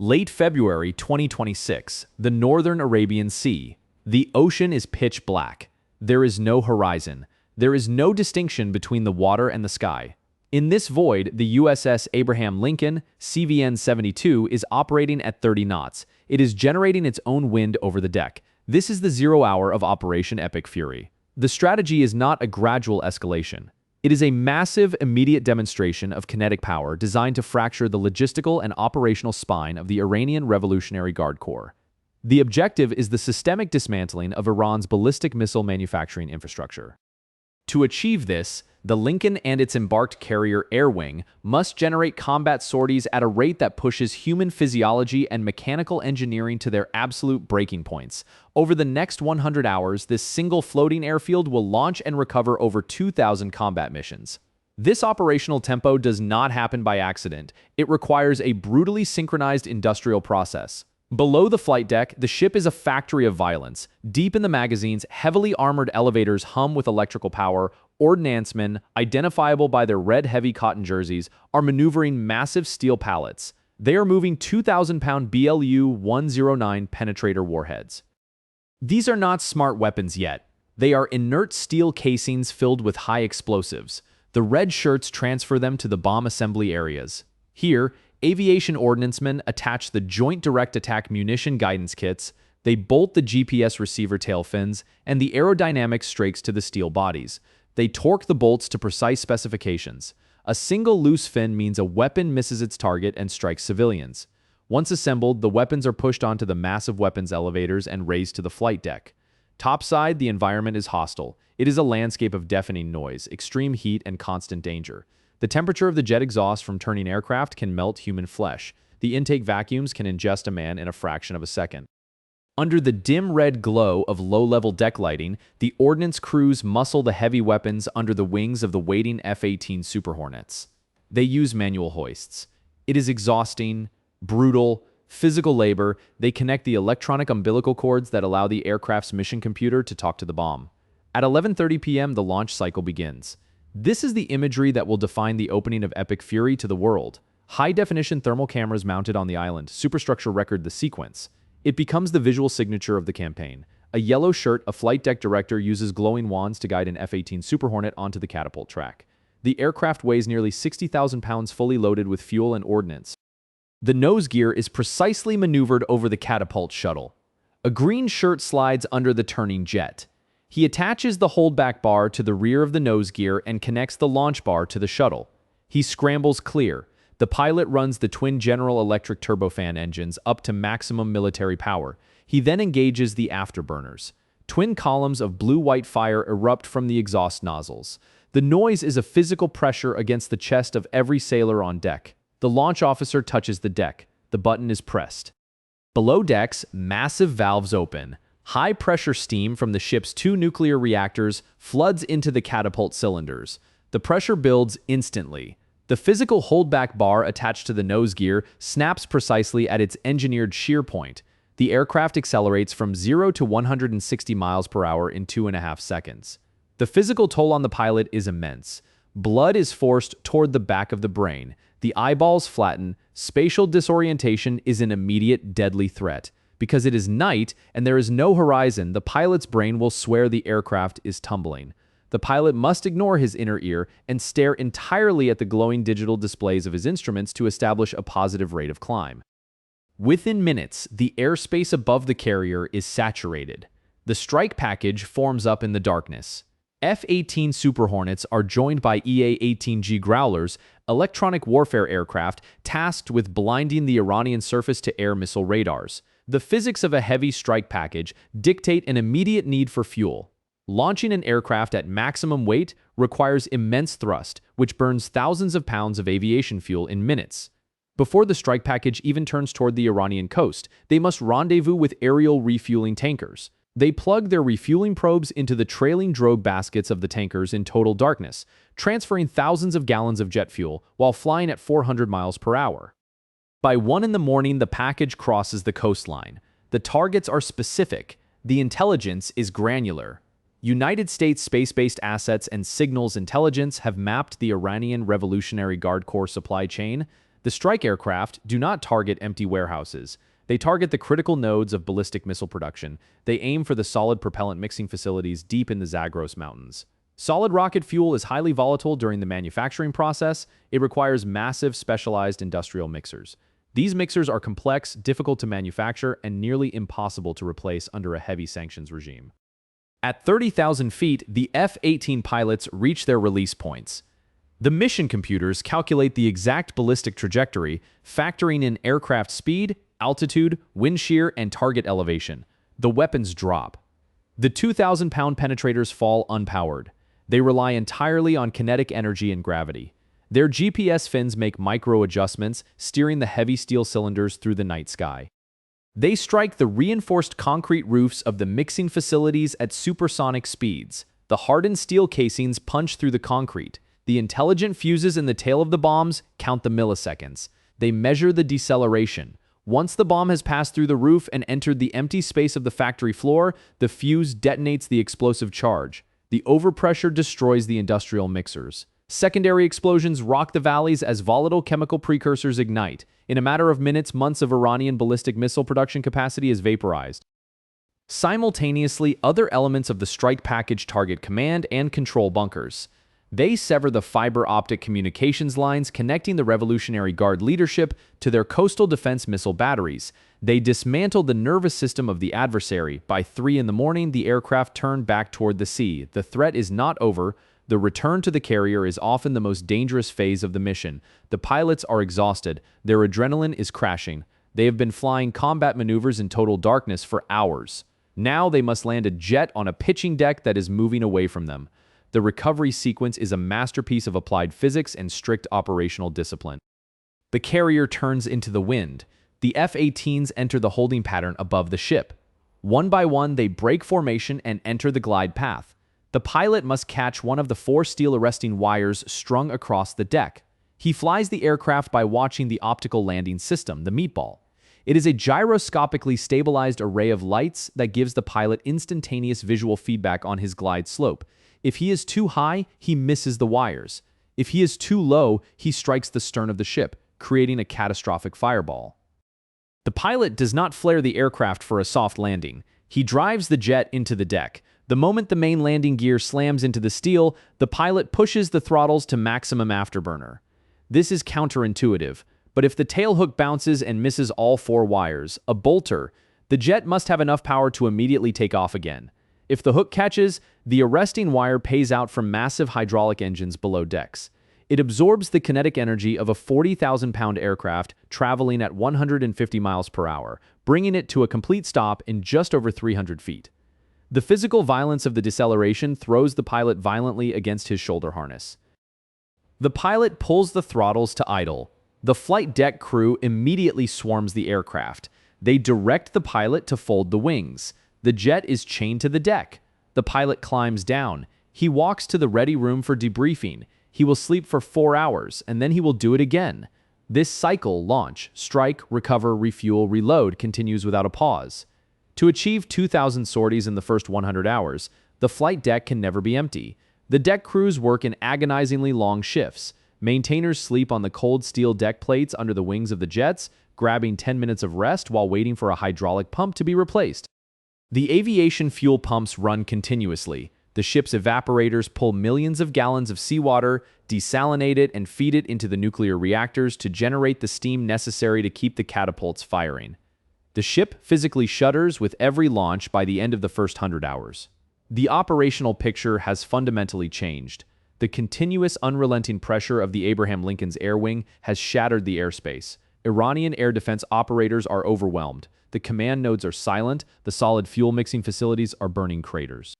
Late February 2026, the northern Arabian Sea. The ocean is pitch black. There is no horizon. There is no distinction between the water and the sky. In this void, the USS Abraham Lincoln, CVN-72, is operating at 30 knots. It is generating its own wind over the deck. This is the 0 hour of Operation Epic Fury. The strategy is not a gradual escalation. It is a massive, immediate demonstration of kinetic power designed to fracture the logistical and operational spine of the Iranian Revolutionary Guard Corps. The objective is the systemic dismantling of Iran's ballistic missile manufacturing infrastructure. To achieve this, the Lincoln and its embarked carrier Air Wing must generate combat sorties at a rate that pushes human physiology and mechanical engineering to their absolute breaking points. Over the next 100 hours, this single floating airfield will launch and recover over 2,000 combat missions. This operational tempo does not happen by accident. It requires a brutally synchronized industrial process. Below the flight deck, the ship is a factory of violence. Deep in the magazines, heavily armored elevators hum with electrical power. Ordnance men, identifiable by their red heavy cotton jerseys, are maneuvering massive steel pallets. They are moving 2,000-pound BLU-109 penetrator warheads. These are not smart weapons yet. They are inert steel casings filled with high explosives. The red shirts transfer them to the bomb assembly areas. Here, aviation ordnance men attach the Joint Direct Attack munition guidance kits. They bolt the GPS receiver tail fins and the aerodynamic strakes to the steel bodies. They torque the bolts to precise specifications. A single loose fin means a weapon misses its target and strikes civilians. Once assembled, the weapons are pushed onto the massive weapons elevators and raised to the flight deck. Topside, the environment is hostile. It is a landscape of deafening noise, extreme heat, and constant danger. The temperature of the jet exhaust from turning aircraft can melt human flesh. The intake vacuums can ingest a man in a fraction of a second. Under the dim red glow of low-level deck lighting, the Ordnance crews muscle the heavy weapons under the wings of the waiting F18 Super Hornets. They use manual hoists. It is exhausting, brutal, physical labor. They connect the electronic umbilical cords that allow the aircraft's mission computer to talk to the bomb. At 11:30 p.m., the launch cycle begins. This is the imagery that will define the opening of Epic Fury to the world. High-definition thermal cameras mounted on the island superstructure record the sequence. It becomes the visual signature of the campaign. A yellow shirt, a flight deck director uses glowing wands to guide an F-18 Super Hornet onto the catapult track. The aircraft weighs nearly 60,000 pounds fully loaded with fuel and ordnance. The nose gear is precisely maneuvered over the catapult shuttle. A green shirt slides under the turning jet. He attaches the holdback bar to the rear of the nose gear and connects the launch bar to the shuttle. He scrambles clear. The pilot runs the twin General Electric turbofan engines up to maximum military power. He then engages the afterburners. Twin columns of blue-white fire erupt from the exhaust nozzles. The noise is a physical pressure against the chest of every sailor on deck. The launch officer touches the deck. The button is pressed. Below decks, massive valves open. High-pressure steam from the ship's 2 nuclear reactors floods into the catapult cylinders. The pressure builds instantly. The physical holdback bar attached to the nose gear snaps precisely at its engineered shear point. The aircraft accelerates from 0 to 160 miles per hour in 2.5 seconds. The physical toll on the pilot is immense. Blood is forced toward the back of the brain. The eyeballs flatten. Spatial disorientation is an immediate deadly threat. Because it is night and there is no horizon, the pilot's brain will swear the aircraft is tumbling. The pilot must ignore his inner ear and stare entirely at the glowing digital displays of his instruments to establish a positive rate of climb. Within minutes, the airspace above the carrier is saturated. The strike package forms up in the darkness. F-18 Super Hornets are joined by EA-18G Growlers, electronic warfare aircraft tasked with blinding the Iranian surface-to-air missile radars. The physics of a heavy strike package dictate an immediate need for fuel. Launching an aircraft at maximum weight requires immense thrust, which burns thousands of pounds of aviation fuel in minutes. Before the strike package even turns toward the Iranian coast, they must rendezvous with aerial refueling tankers. They plug their refueling probes into the trailing drogue baskets of the tankers in total darkness, transferring thousands of gallons of jet fuel while flying at 400 miles per hour. By 1 in the morning, the package crosses the coastline. The targets are specific. The intelligence is granular. United States space-based assets and signals intelligence have mapped the Iranian Revolutionary Guard Corps supply chain. The strike aircraft do not target empty warehouses. They target the critical nodes of ballistic missile production. They aim for the solid propellant mixing facilities deep in the Zagros Mountains. Solid rocket fuel is highly volatile during the manufacturing process. It requires massive specialized industrial mixers. These mixers are complex, difficult to manufacture, and nearly impossible to replace under a heavy sanctions regime. At 30,000 feet, the F-18 pilots reach their release points. The mission computers calculate the exact ballistic trajectory, factoring in aircraft speed, altitude, wind shear, and target elevation. The weapons drop. The 2,000-pound penetrators fall unpowered. They rely entirely on kinetic energy and gravity. Their GPS fins make micro-adjustments, steering the heavy steel cylinders through the night sky. They strike the reinforced concrete roofs of the mixing facilities at supersonic speeds. The hardened steel casings punch through the concrete. The intelligent fuses in the tail of the bombs count the milliseconds. They measure the deceleration. Once the bomb has passed through the roof and entered the empty space of the factory floor, the fuse detonates the explosive charge. The overpressure destroys the industrial mixers. Secondary explosions rock the valleys as volatile chemical precursors ignite. In a matter of minutes, months of Iranian ballistic missile production capacity is vaporized. Simultaneously, other elements of the strike package target command and control bunkers. They sever the fiber optic communications lines connecting the Revolutionary Guard leadership to their coastal defense missile batteries. They dismantle the nervous system of the adversary. By 3 in the morning, the aircraft turn back toward the sea. The threat is not over. The return to the carrier is often the most dangerous phase of the mission. The pilots are exhausted. Their adrenaline is crashing. They have been flying combat maneuvers in total darkness for hours. Now they must land a jet on a pitching deck that is moving away from them. The recovery sequence is a masterpiece of applied physics and strict operational discipline. The carrier turns into the wind. The F-18s enter the holding pattern above the ship. One by one, they break formation and enter the glide path. The pilot must catch one of the 4 steel arresting wires strung across the deck. He flies the aircraft by watching the optical landing system, the meatball. It is a gyroscopically stabilized array of lights that gives the pilot instantaneous visual feedback on his glide slope. If he is too high, he misses the wires. If he is too low, he strikes the stern of the ship, creating a catastrophic fireball. The pilot does not flare the aircraft for a soft landing. He drives the jet into the deck. The moment the main landing gear slams into the steel, the pilot pushes the throttles to maximum afterburner. This is counterintuitive, but if the tailhook bounces and misses all 4 wires, a bolter, the jet must have enough power to immediately take off again. If the hook catches, the arresting wire pays out from massive hydraulic engines below decks. It absorbs the kinetic energy of a 40,000-pound aircraft traveling at 150 miles per hour, bringing it to a complete stop in just over 300 feet. The physical violence of the deceleration throws the pilot violently against his shoulder harness. The pilot pulls the throttles to idle. The flight deck crew immediately swarms the aircraft. They direct the pilot to fold the wings. The jet is chained to the deck. The pilot climbs down. He walks to the ready room for debriefing. He will sleep for 4 hours, and then he will do it again. This cycle, launch, strike, recover, refuel, reload, continues without a pause. To achieve 2,000 sorties in the first 100 hours, the flight deck can never be empty. The deck crews work in agonizingly long shifts. Maintainers sleep on the cold steel deck plates under the wings of the jets, grabbing 10 minutes of rest while waiting for a hydraulic pump to be replaced. The aviation fuel pumps run continuously. The ship's evaporators pull millions of gallons of seawater, desalinate it, and feed it into the nuclear reactors to generate the steam necessary to keep the catapults firing. The ship physically shudders with every launch by the end of the first 100 hours. The operational picture has fundamentally changed. The continuous, unrelenting pressure of the Abraham Lincoln's air wing has shattered the airspace. Iranian air defense operators are overwhelmed. The command nodes are silent. The solid fuel mixing facilities are burning craters.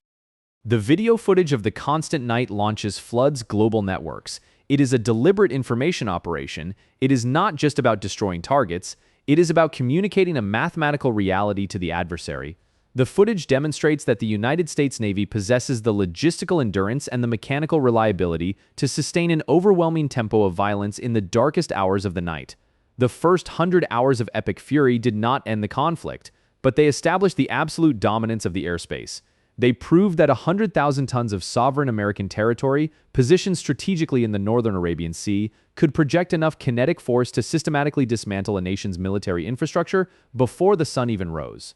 The video footage of the constant night launches floods global networks. It is a deliberate information operation. It is not just about destroying targets. It is about communicating a mathematical reality to the adversary. The footage demonstrates that the United States Navy possesses the logistical endurance and the mechanical reliability to sustain an overwhelming tempo of violence in the darkest hours of the night. The first 100 hours of epic fury did not end the conflict, but they established the absolute dominance of the airspace. They proved that 100,000 tons of sovereign American territory, positioned strategically in the northern Arabian Sea, could project enough kinetic force to systematically dismantle a nation's military infrastructure before the sun even rose.